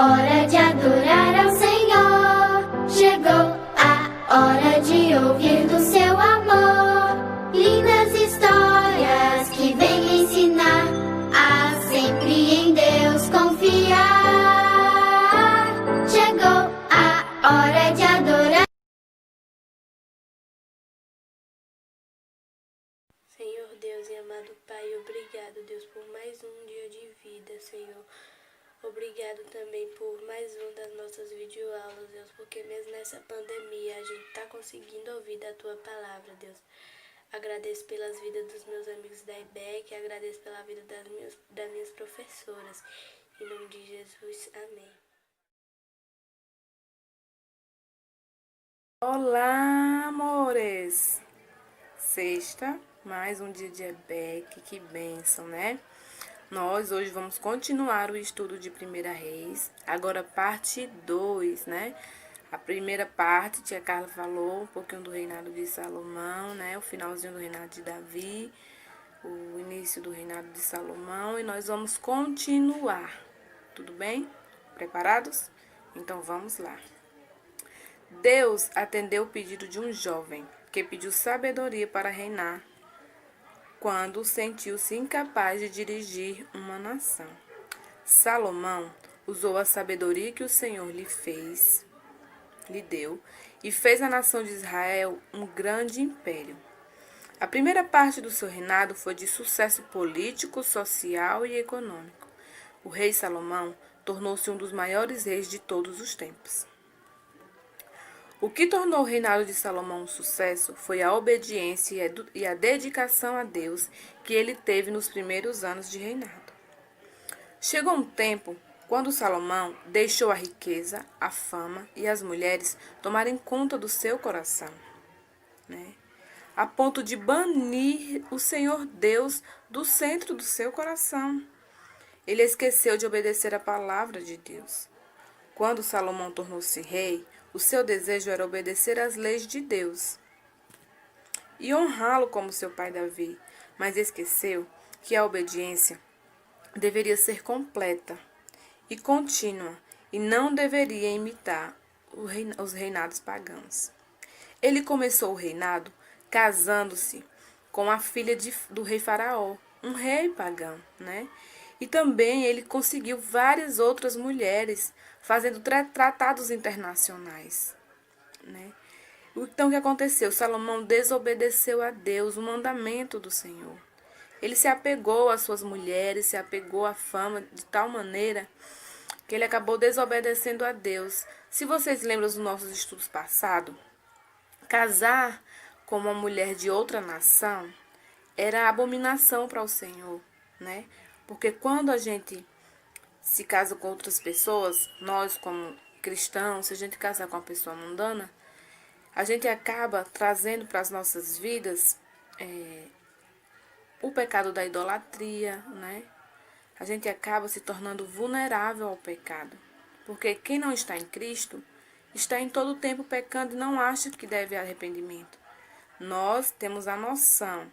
hora de adorar ao Senhor. Chegou a hora de ouvir do seu amor. Lindas histórias que vêm lhe ensinar a sempre em Deus confiar. Chegou a hora de adorar. Senhor Deus e amado Pai, obrigado, Deus, por mais um dia de vida, Senhor. Obrigado também por mais um das nossas videoaulas, Deus, porque mesmo nessa pandemia a gente está conseguindo ouvir da Tua palavra, Deus. Agradeço pelas vidas dos meus amigos da IBEC, agradeço pela vida das minhas professoras. Em nome de Jesus, amém. Olá, amores! Sexta, mais um dia de EBEC, que bênção, né? Nós hoje vamos continuar o estudo de 1 Reis, agora parte 2, né? A primeira parte, tia Carla falou um pouquinho do reinado de Salomão, né? O finalzinho do reinado de Davi, o início do reinado de Salomão, e nós vamos continuar, tudo bem? Preparados? Então vamos lá. Deus atendeu o pedido de um jovem que pediu sabedoria para reinar quando sentiu-se incapaz de dirigir uma nação. Salomão usou a sabedoria que o Senhor lhe deu, e fez a nação de Israel um grande império. A primeira parte do seu reinado foi de sucesso político, social e econômico. O rei Salomão tornou-se um dos maiores reis de todos os tempos. O que tornou o reinado de Salomão um sucesso foi a obediência e a dedicação a Deus que ele teve nos primeiros anos de reinado. Chegou um tempo quando Salomão deixou a riqueza, a fama e as mulheres tomarem conta do seu coração, né? A ponto de banir o Senhor Deus do centro do seu coração. Ele esqueceu de obedecer a palavra de Deus. Quando Salomão tornou-se rei, o seu desejo era obedecer às leis de Deus e honrá-lo como seu pai Davi, mas esqueceu que a obediência deveria ser completa e contínua e não deveria imitar os reinados pagãos. Ele começou o reinado casando-se com a filha do rei Faraó, um rei pagão, né? E também ele conseguiu várias outras mulheres, fazendo tratados internacionais, né? Então, o que aconteceu? Salomão desobedeceu a Deus, o mandamento do Senhor. Ele se apegou às suas mulheres, se apegou à fama de tal maneira que ele acabou desobedecendo a Deus. Se vocês lembram dos nossos estudos passados, casar com uma mulher de outra nação era abominação para o Senhor, né? Porque quando a gente se casa com outras pessoas, nós como cristãos, se a gente casar com uma pessoa mundana, a gente acaba trazendo para as nossas vidas o pecado da idolatria, né? A gente acaba se tornando vulnerável ao pecado. Porque quem não está em Cristo está em todo o tempo pecando e não acha que deve arrependimento. Nós temos a noção,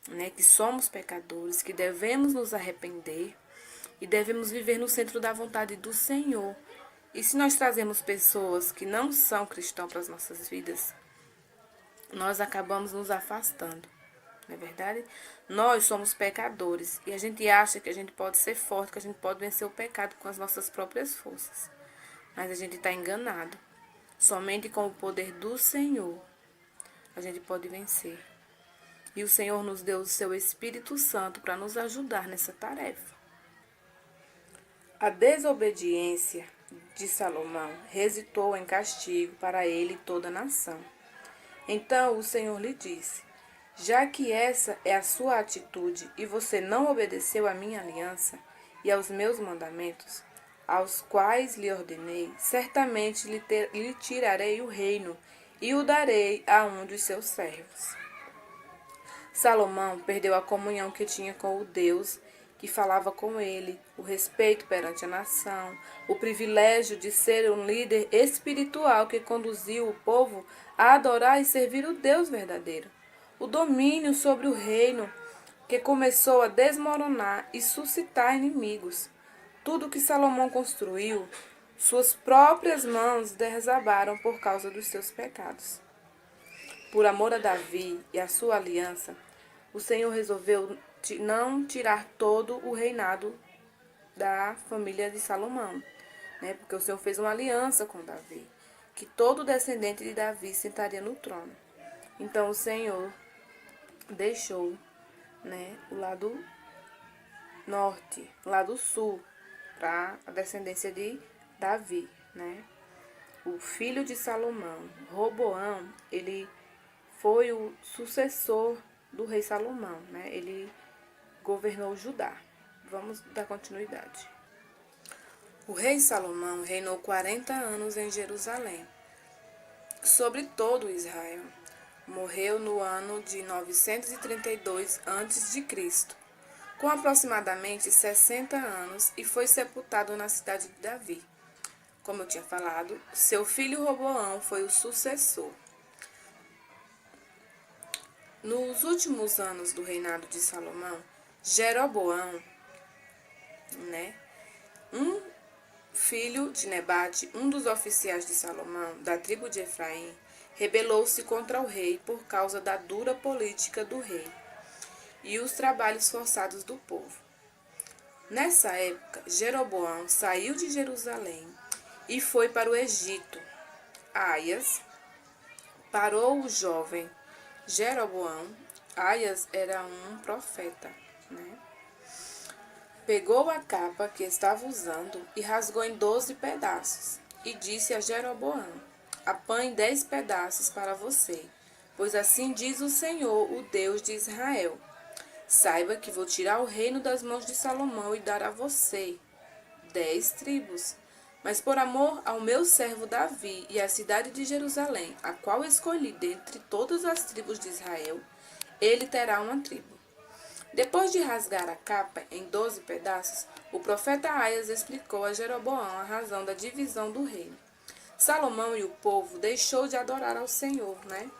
né, que somos pecadores, que devemos nos arrepender e devemos viver no centro da vontade do Senhor. E se nós trazemos pessoas que não são cristãos para as nossas vidas, nós acabamos nos afastando, não é verdade? Nós somos pecadores e a gente acha que a gente pode ser forte, que a gente pode vencer o pecado com as nossas próprias forças. Mas a gente está enganado. Somente com o poder do Senhor a gente pode vencer. E o Senhor nos deu o seu Espírito Santo para nos ajudar nessa tarefa. A desobediência de Salomão resultou em castigo para ele e toda a nação. Então o Senhor lhe disse: já que essa é a sua atitude e você não obedeceu à minha aliança e aos meus mandamentos, aos quais lhe ordenei, certamente lhe tirarei o reino e o darei a um dos seus servos. Salomão perdeu a comunhão que tinha com o Deus que falava com ele, o respeito perante a nação, o privilégio de ser um líder espiritual que conduziu o povo a adorar e servir o Deus verdadeiro, o domínio sobre o reino que começou a desmoronar e suscitar inimigos. Tudo que Salomão construiu Suas próprias mãos desabaram por causa dos seus pecados. Por amor a Davi e a sua aliança, o Senhor resolveu não tirar todo o reinado da família de Salomão, né? Porque o Senhor fez uma aliança com Davi, que todo descendente de Davi sentaria no trono. Então o Senhor deixou, né, o lado norte, o lado sul, para a descendência de Davi, né? O filho de Salomão, Roboão, ele foi o sucessor do rei Salomão, né? Ele governou Judá. Vamos dar continuidade. O rei Salomão reinou 40 anos em Jerusalém, sobre todo Israel. Morreu no ano de 932 a.C., com aproximadamente 60 anos, e foi sepultado na cidade de Davi. Como eu tinha falado, seu filho Roboão foi o sucessor. Nos últimos anos do reinado de Salomão, Jeroboão, né, um filho de Nebate, um dos oficiais de Salomão, da tribo de Efraim, rebelou-se contra o rei por causa da dura política do rei e os trabalhos forçados do povo. Nessa época, Jeroboão saiu de Jerusalém e foi para o Egito. Aias parou o jovem Jeroboão. Aias era um profeta, né? Pegou a capa que estava usando e rasgou em 12 pedaços, e disse a Jeroboão: apanhe 10 pedaços para você, pois assim diz o Senhor, o Deus de Israel. Saiba que vou tirar o reino das mãos de Salomão e dar a você 10 tribos. Mas por amor ao meu servo Davi e à cidade de Jerusalém, a qual escolhi dentre todas as tribos de Israel, ele terá uma tribo. Depois de rasgar a capa em 12 pedaços, o profeta Aias explicou a Jeroboão a razão da divisão do reino. Salomão e o povo deixou de adorar ao Senhor, né?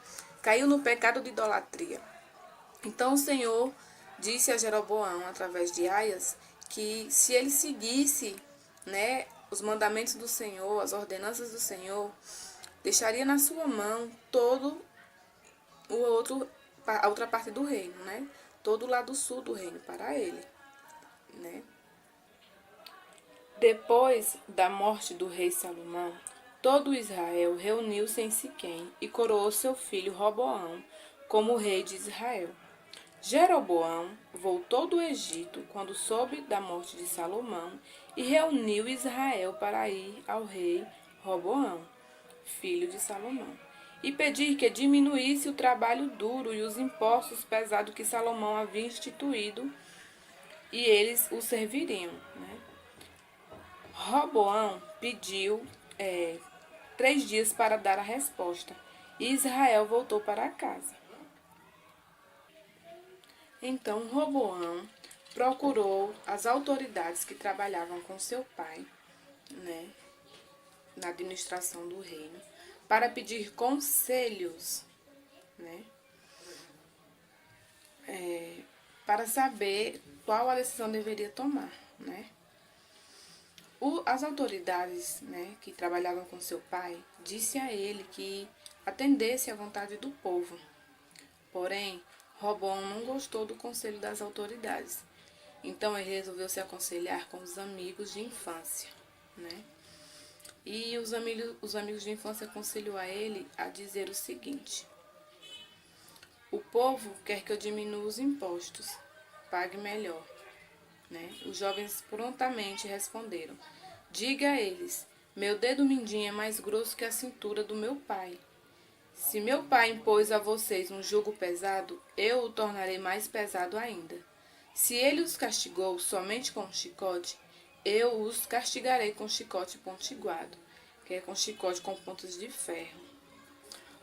Caiu no pecado de idolatria. Então o Senhor disse a Jeroboão, através de Aias, que se ele seguisse, né, os mandamentos do Senhor, as ordenanças do Senhor, deixaria na sua mão todo a outra parte do reino, né? Todo o lado sul do reino para ele, né? Depois da morte do rei Salomão, todo Israel reuniu-se em Siquém e coroou seu filho Roboão como rei de Israel. Jeroboão voltou do Egito quando soube da morte de Salomão e reuniu Israel para ir ao rei Roboão, filho de Salomão, e pedir que diminuísse o trabalho duro e os impostos pesados que Salomão havia instituído, e eles o serviriam, né? Roboão pediu 3 dias para dar a resposta, e Israel voltou para casa. Então Roboão procurou as autoridades que trabalhavam com seu pai, né, na administração do reino, para pedir conselhos, né, para saber qual a decisão deveria tomar, né. As autoridades, né, que trabalhavam com seu pai, disse a ele que atendesse à vontade do povo. Porém, Roboão não gostou do conselho das autoridades. Então ele resolveu se aconselhar com os amigos de infância, né? E os amigos de infância aconselhou a ele a dizer o seguinte: o povo quer que eu diminua os impostos, pague melhor, né? Os jovens prontamente responderam: diga a eles, meu dedo mindinho é mais grosso que a cintura do meu pai. Se meu pai impôs a vocês um jugo pesado, eu o tornarei mais pesado ainda. Se ele os castigou somente com um chicote, eu os castigarei com chicote pontiguado, que é com chicote com pontas de ferro.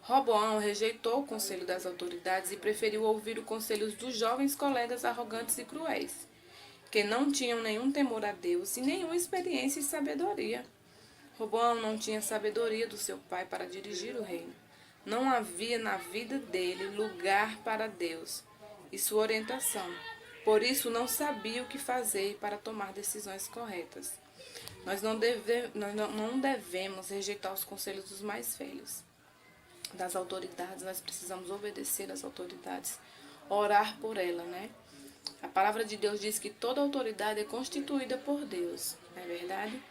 Roboão rejeitou o conselho das autoridades e preferiu ouvir o conselho dos jovens colegas arrogantes e cruéis, que não tinham nenhum temor a Deus e nenhuma experiência e sabedoria. Roboão não tinha sabedoria do seu pai para dirigir o reino. Não havia na vida dele lugar para Deus e sua orientação. Por isso não sabia o que fazer para tomar decisões corretas. Nós não devemos rejeitar os conselhos dos mais velhos, das autoridades. Nós precisamos obedecer às autoridades, orar por ela, né? A palavra de Deus diz que toda autoridade é constituída por Deus, não é verdade?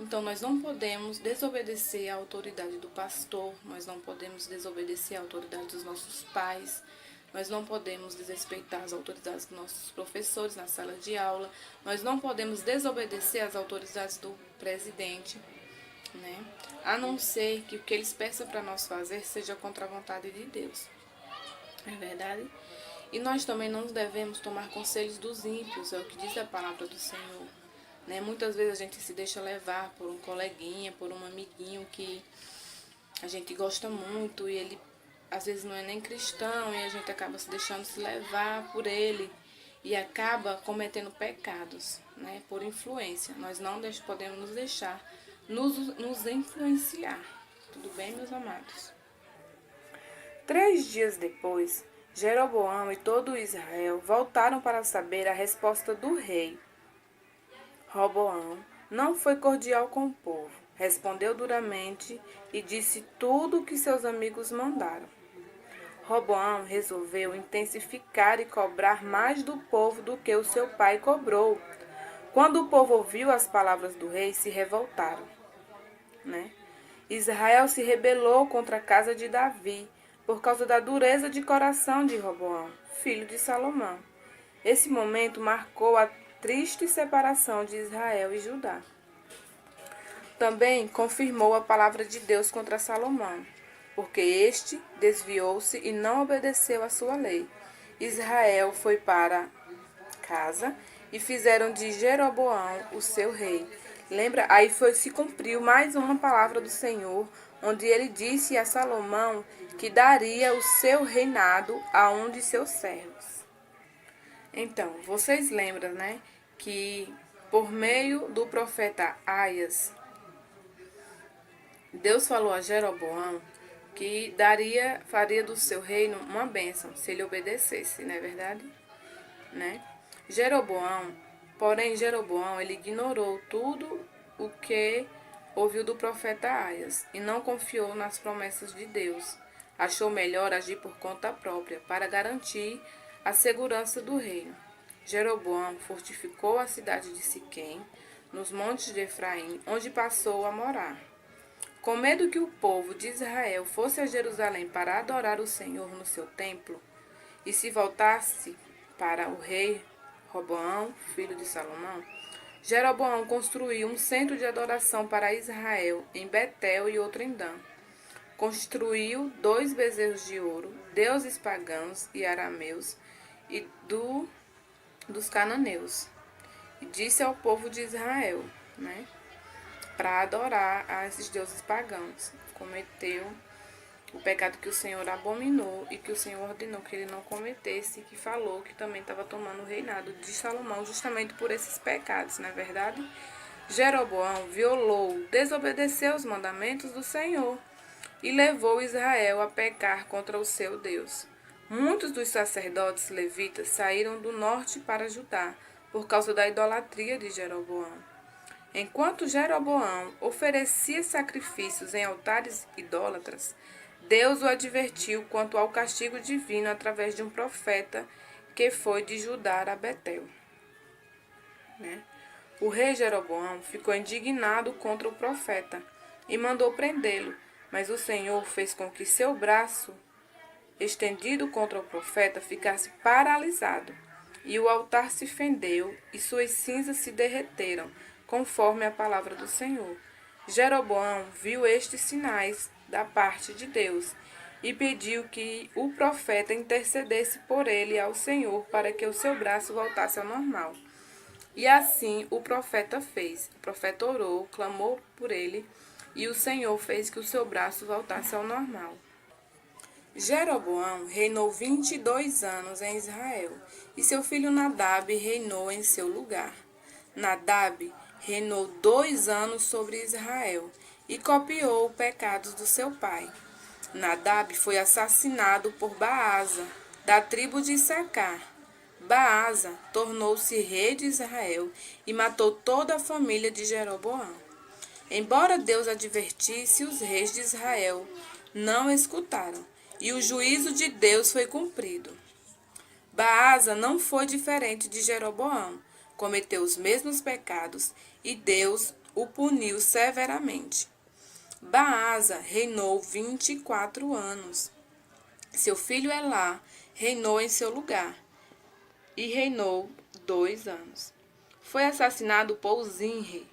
Então, nós não podemos desobedecer à autoridade do pastor, nós não podemos desobedecer à autoridade dos nossos pais, nós não podemos desrespeitar as autoridades dos nossos professores na sala de aula, nós não podemos desobedecer às autoridades do presidente, né? A não ser que o que eles peçam para nós fazer seja contra a vontade de Deus, não é verdade? E nós também não devemos tomar conselhos dos ímpios, é o que diz a palavra do Senhor. Né? Muitas vezes a gente se deixa levar por um coleguinha, por um amiguinho que a gente gosta muito e ele às vezes não é nem cristão e a gente acaba se deixando se levar por ele e acaba cometendo pecados, né? Por influência. Nós não podemos nos deixar nos influenciar. Tudo bem, meus amados? 3 dias depois, Jeroboão e todo Israel voltaram para saber a resposta do rei. Roboão não foi cordial com o povo, respondeu duramente e disse tudo o que seus amigos mandaram. Roboão resolveu intensificar e cobrar mais do povo do que o seu pai cobrou. Quando o povo ouviu as palavras do rei, se revoltaram, né? Israel se rebelou contra a casa de Davi, por causa da dureza de coração de Roboão, filho de Salomão. Esse momento marcou a triste separação de Israel e Judá. Também confirmou a palavra de Deus contra Salomão, porque este desviou-se e não obedeceu à sua lei. Israel foi para casa e fizeram de Jeroboão o seu rei. Lembra? Aí se cumpriu mais uma palavra do Senhor, onde ele disse a Salomão que daria o seu reinado a um de seus servos. Então, vocês lembram, né, que por meio do profeta Aias, Deus falou a Jeroboão que faria do seu reino uma bênção, se ele obedecesse, não é verdade? Né? Porém, Jeroboão, ele ignorou tudo o que ouviu do profeta Aias e não confiou nas promessas de Deus. Achou melhor agir por conta própria, para garantir a segurança do reino. Jeroboão fortificou a cidade de Siquém, nos montes de Efraim, onde passou a morar. Com medo que o povo de Israel fosse a Jerusalém para adorar o Senhor no seu templo, e se voltasse para o rei Roboão, filho de Salomão, Jeroboão construiu um centro de adoração para Israel em Betel e outro em Dan. Construiu 2 bezerros de ouro, deuses pagãos e arameus e dos cananeus. E disse ao povo de Israel, né, para adorar a esses deuses pagãos. Cometeu o pecado que o Senhor abominou e que o Senhor ordenou que ele não cometesse, e que falou que também estava tomando o reinado de Salomão justamente por esses pecados, não é verdade? Jeroboão desobedeceu os mandamentos do Senhor e levou Israel a pecar contra o seu Deus. Muitos dos sacerdotes levitas saíram do norte para Judá por causa da idolatria de Jeroboão. Enquanto Jeroboão oferecia sacrifícios em altares idólatras, Deus o advertiu quanto ao castigo divino através de um profeta que foi de Judá a Betel. Né? O rei Jeroboão ficou indignado contra o profeta e mandou prendê-lo, mas o Senhor fez com que seu braço estendido contra o profeta ficasse paralisado, e o altar se fendeu e suas cinzas se derreteram, conforme a palavra do Senhor. Jeroboão viu estes sinais da parte de Deus e pediu que o profeta intercedesse por ele ao Senhor para que o seu braço voltasse ao normal. E assim o profeta fez. O profeta orou, clamou por ele, e o Senhor fez que o seu braço voltasse ao normal. Jeroboão reinou 22 anos em Israel, e seu filho Nadab reinou em seu lugar. Nadab reinou 2 anos sobre Israel, e copiou os pecados do seu pai. Nadab foi assassinado por Baasa, da tribo de Issacar. Baasa tornou-se rei de Israel e matou toda a família de Jeroboão. Embora Deus advertisse os reis de Israel, não escutaram, e o juízo de Deus foi cumprido. Baasa não foi diferente de Jeroboão, cometeu os mesmos pecados e Deus o puniu severamente. Baasa reinou 24 anos. Seu filho Elá reinou em seu lugar e reinou 2 anos. Foi assassinado por Zinri,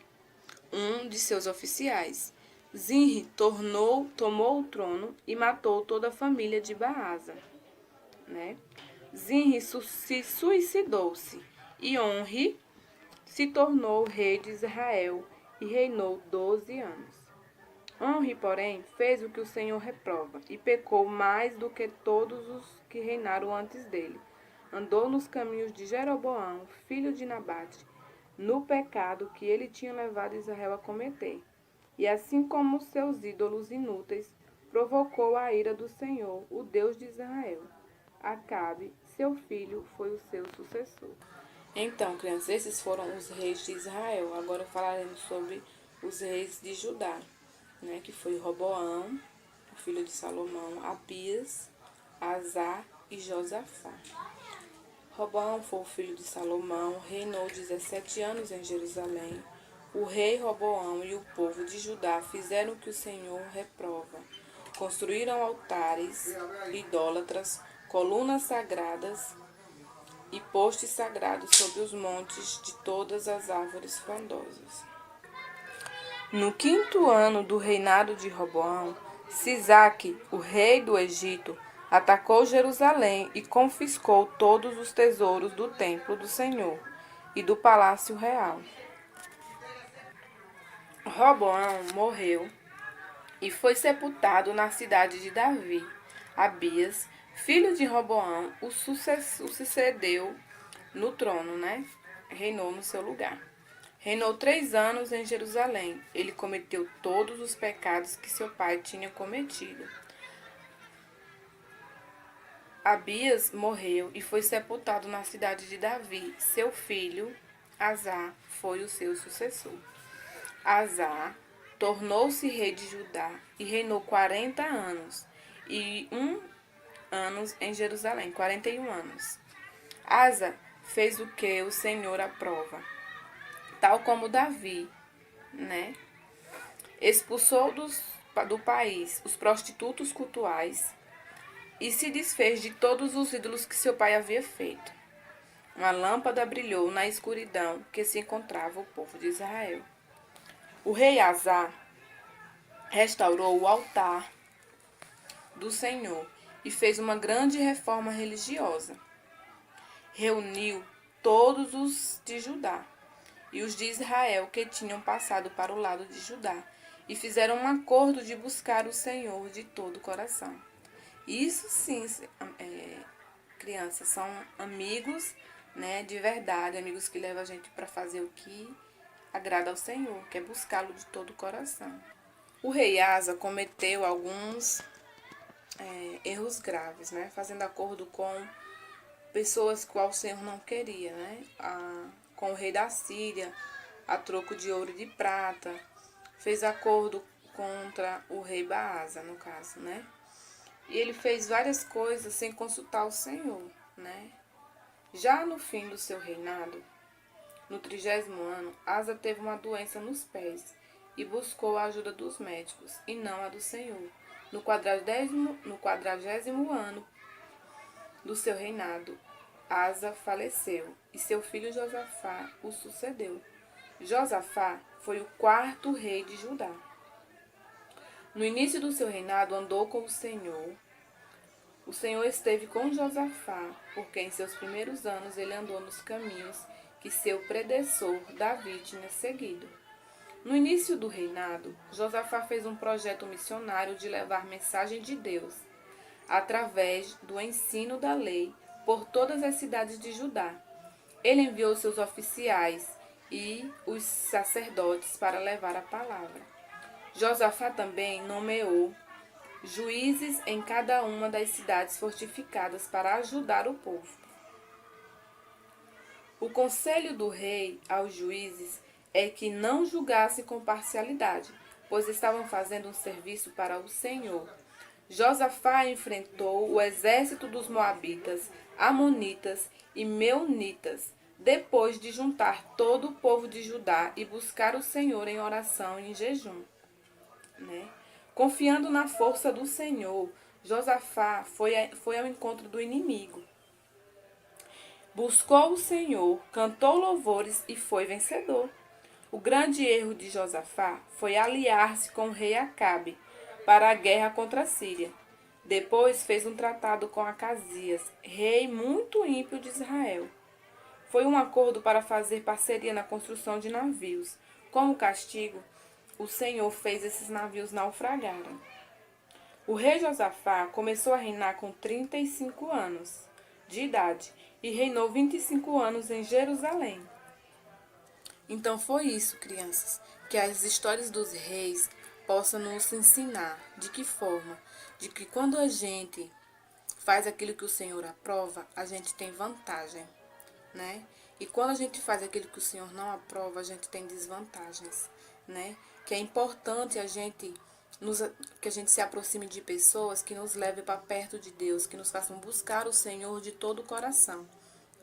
um de seus oficiais. Zinri tomou o trono e matou toda a família de Baasa. Zinri se suicidou-se e Onri se tornou rei de Israel e reinou 12 anos. Onri, porém, fez o que o Senhor reprova e pecou mais do que todos os que reinaram antes dele. Andou nos caminhos de Jeroboão, filho de Nabate, no pecado que ele tinha levado Israel a cometer. E assim como os seus ídolos inúteis, provocou a ira do Senhor, o Deus de Israel. Acabe, seu filho, foi o seu sucessor. Então, crianças, esses foram os reis de Israel. Agora falaremos sobre os reis de Judá, que foi Roboão, o filho de Salomão, Abias, Azá e Josafá. Roboão foi o filho de Salomão, reinou 17 anos em Jerusalém. O rei Roboão e o povo de Judá fizeram o que o Senhor reprova. Construíram altares idólatras, colunas sagradas e postes sagrados sobre os montes de todas as árvores frondosas. No 5º ano do reinado de Roboão, Sisaque, o rei do Egito, atacou Jerusalém e confiscou todos os tesouros do templo do Senhor e do palácio real. Roboão morreu e foi sepultado na cidade de Davi. Abias, filho de Roboão, o sucedeu no trono, Reinou no seu lugar. Reinou 3 anos em Jerusalém. Ele cometeu todos os pecados que seu pai tinha cometido. Abias morreu e foi sepultado na cidade de Davi. Seu filho, Azá, foi o seu sucessor. Azá tornou-se rei de Judá e reinou 40 anos e 1 ano em Jerusalém, 41 anos. Asa fez o que o Senhor aprova, tal como Davi, Expulsou do país os prostitutos cultuais e se desfez de todos os ídolos que seu pai havia feito. Uma lâmpada brilhou na escuridão que se encontrava o povo de Israel. O rei Azá restaurou o altar do Senhor e fez uma grande reforma religiosa. Reuniu todos os de Judá e os de Israel que tinham passado para o lado de Judá e fizeram um acordo de buscar o Senhor de todo o coração. Isso sim, crianças, são amigos, de verdade, amigos que levam a gente para fazer o que agrada ao Senhor, que é buscá-lo de todo o coração. O rei Asa cometeu alguns erros graves, fazendo acordo com pessoas que o Senhor não queria, com o rei da Síria, a troco de ouro e de prata, fez acordo contra o rei Baasa, no caso, E ele fez várias coisas sem consultar o Senhor, Já no fim do seu reinado, no 30º ano, Asa teve uma doença nos pés e buscou a ajuda dos médicos e não a do Senhor. No 40º ano do seu reinado, Asa faleceu e seu filho Josafá o sucedeu. Josafá foi o 4º rei de Judá. No início do seu reinado andou com o Senhor. O Senhor esteve com Josafá, porque em seus primeiros anos ele andou nos caminhos que seu predecessor Davi tinha seguido. No início do reinado, Josafá fez um projeto missionário de levar mensagem de Deus, através do ensino da lei, por todas as cidades de Judá. Ele enviou seus oficiais e os sacerdotes para levar a palavra. Josafá também nomeou juízes em cada uma das cidades fortificadas para ajudar o povo. O conselho do rei aos juízes é que não julgassem com parcialidade, pois estavam fazendo um serviço para o Senhor. Josafá enfrentou o exército dos moabitas, amonitas e meunitas, depois de juntar todo o povo de Judá e buscar o Senhor em oração e em jejum. Confiando na força do Senhor, Josafá foi ao encontro do inimigo. Buscou o Senhor, cantou louvores e foi vencedor. O grande erro de Josafá foi aliar-se com o rei Acabe para a guerra contra a Síria. Depois fez um tratado com Acasias, rei muito ímpio de Israel. Foi um acordo para fazer parceria na construção de navios. Como castigo, o Senhor fez esses navios naufragarem. O rei Josafá começou a reinar com 35 anos de idade e reinou 25 anos em Jerusalém. Então foi isso, crianças, que as histórias dos reis possam nos ensinar. De que forma? De que quando a gente faz aquilo que o Senhor aprova, a gente tem vantagem, né? E quando a gente faz aquilo que o Senhor não aprova, a gente tem desvantagens, né? Que é importante que a gente se aproxime de pessoas que nos levem para perto de Deus, que nos façam buscar o Senhor de todo o coração,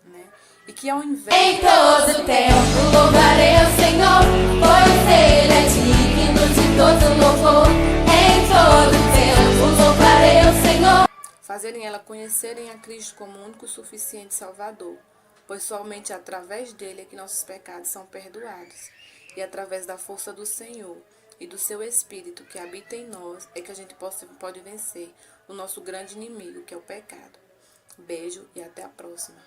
né? E que ao invés... Em todo tempo louvarei o Senhor, pois Ele é digno de todo louvor. Em todo tempo louvarei o Senhor. Fazerem ela conhecerem a Cristo como o único suficiente Salvador, pois somente através dele é que nossos pecados são perdoados. E através da força do Senhor e do seu Espírito que habita em nós é que a gente pode vencer o nosso grande inimigo, que é o pecado. Beijo e até a próxima.